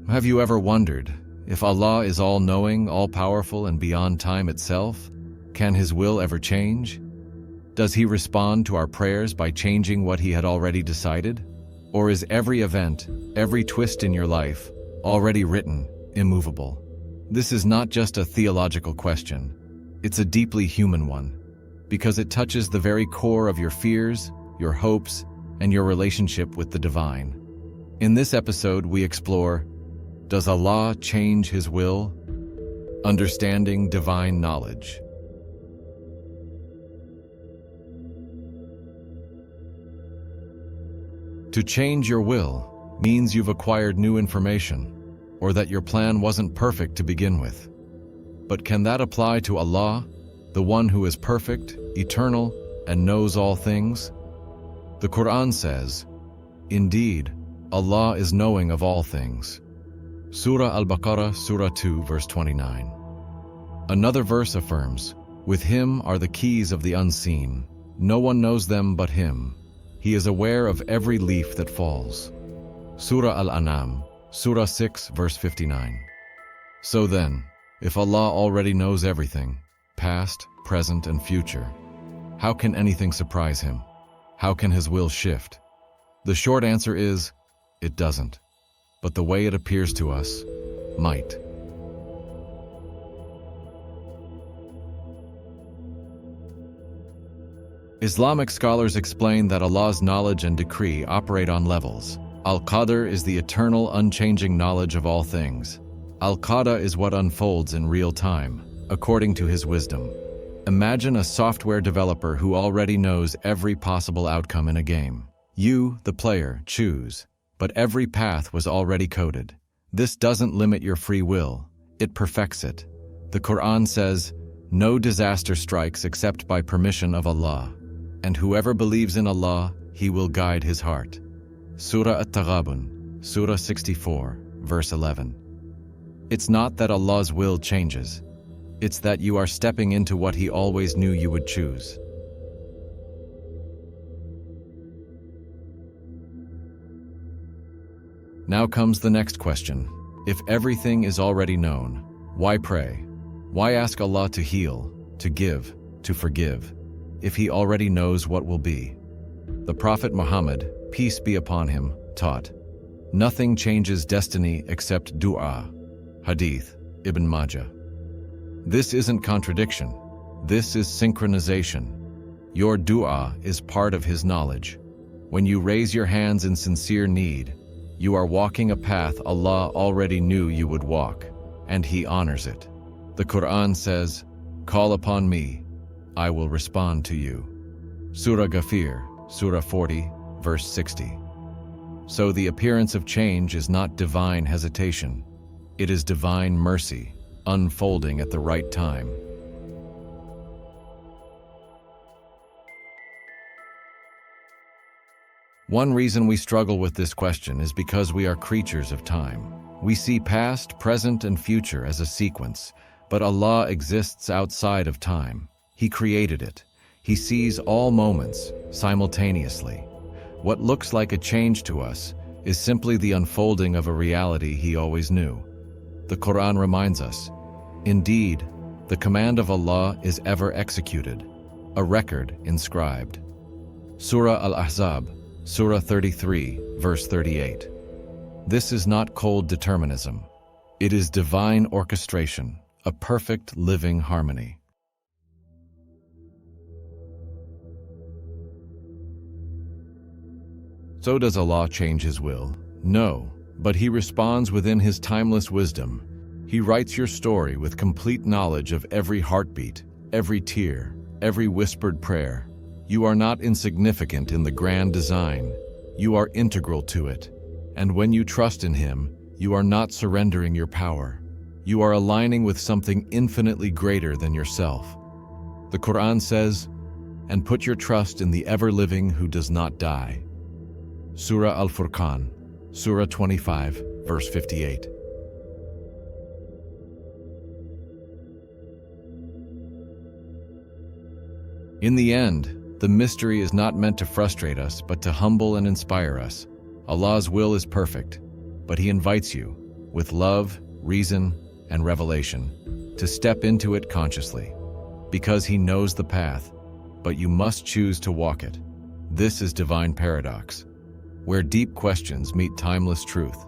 Have you ever wondered, if Allah is all-knowing, all-powerful, and beyond time itself, can His will ever change? Does He respond to our prayers by changing what He had already decided? Or is every event, every twist in your life, already written, immovable? This is not just a theological question. It's a deeply human one, because it touches the very core of your fears, your hopes, and your relationship with the divine. In this episode, we explore, does Allah change His will? Understanding divine knowledge. To change your will means you've acquired new information, or that your plan wasn't perfect to begin with. But can that apply to Allah, the one who is perfect, eternal, and knows all things? The Qur'an says, "Indeed, Allah is knowing of all things." Surah Al-Baqarah, Surah 2, verse 29. Another verse affirms, "With Him are the keys of the unseen. No one knows them but Him. He is aware of every leaf that falls." Surah Al-An'am, Surah 6, verse 59. So then, if Allah already knows everything, past, present, and future, how can anything surprise Him? How can His will shift? The short answer is, it doesn't. But the way it appears to us, might. Islamic scholars explain that Allah's knowledge and decree operate on levels. Al-Qadr is the eternal, unchanging knowledge of all things. Al-Qada is what unfolds in real time, according to His wisdom. Imagine a software developer who already knows every possible outcome in a game. You, the player, choose, but every path was already coded. This doesn't limit your free will, it perfects it. The Qur'an says, "No disaster strikes except by permission of Allah, and whoever believes in Allah, He will guide his heart." Surah At-Taghabun, Surah 64, verse 11. It's not that Allah's will changes. It's that you are stepping into what He always knew you would choose. Now comes the next question. If everything is already known, why pray? Why ask Allah to heal, to give, to forgive, if He already knows what will be? The Prophet Muhammad, peace be upon him, taught, "Nothing changes destiny except dua." Hadith, Ibn Majah. This isn't contradiction. This is synchronization. Your dua is part of His knowledge. When you raise your hands in sincere need, you are walking a path Allah already knew you would walk, and He honors it. The Qur'an says, "Call upon me, I will respond to you." Surah Ghafir, Surah 40, verse 60. So the appearance of change is not divine hesitation. It is divine mercy, unfolding at the right time. One reason we struggle with this question is because we are creatures of time. We see past, present, and future as a sequence, but Allah exists outside of time. He created it. He sees all moments simultaneously. What looks like a change to us is simply the unfolding of a reality He always knew. The Qur'an reminds us, "Indeed, the command of Allah is ever executed, a record inscribed." Surah Al-Ahzab, Surah 33, verse 38. This is not cold determinism. It is divine orchestration, a perfect living harmony. So does Allah change His will? No, but He responds within His timeless wisdom. He writes your story with complete knowledge of every heartbeat, every tear, every whispered prayer. You are not insignificant in the grand design. You are integral to it. And when you trust in Him, you are not surrendering your power. You are aligning with something infinitely greater than yourself. The Qur'an says, "And put your trust in the ever-living who does not die." Surah Al-Furqan, Surah 25, verse 58. In the end, the mystery is not meant to frustrate us, but to humble and inspire us. Allah's will is perfect, but He invites you. with love, reason, and revelation, to step into it consciously. Because he knows the path, but you must choose to walk it. This is divine paradox, where deep questions meet timeless truth.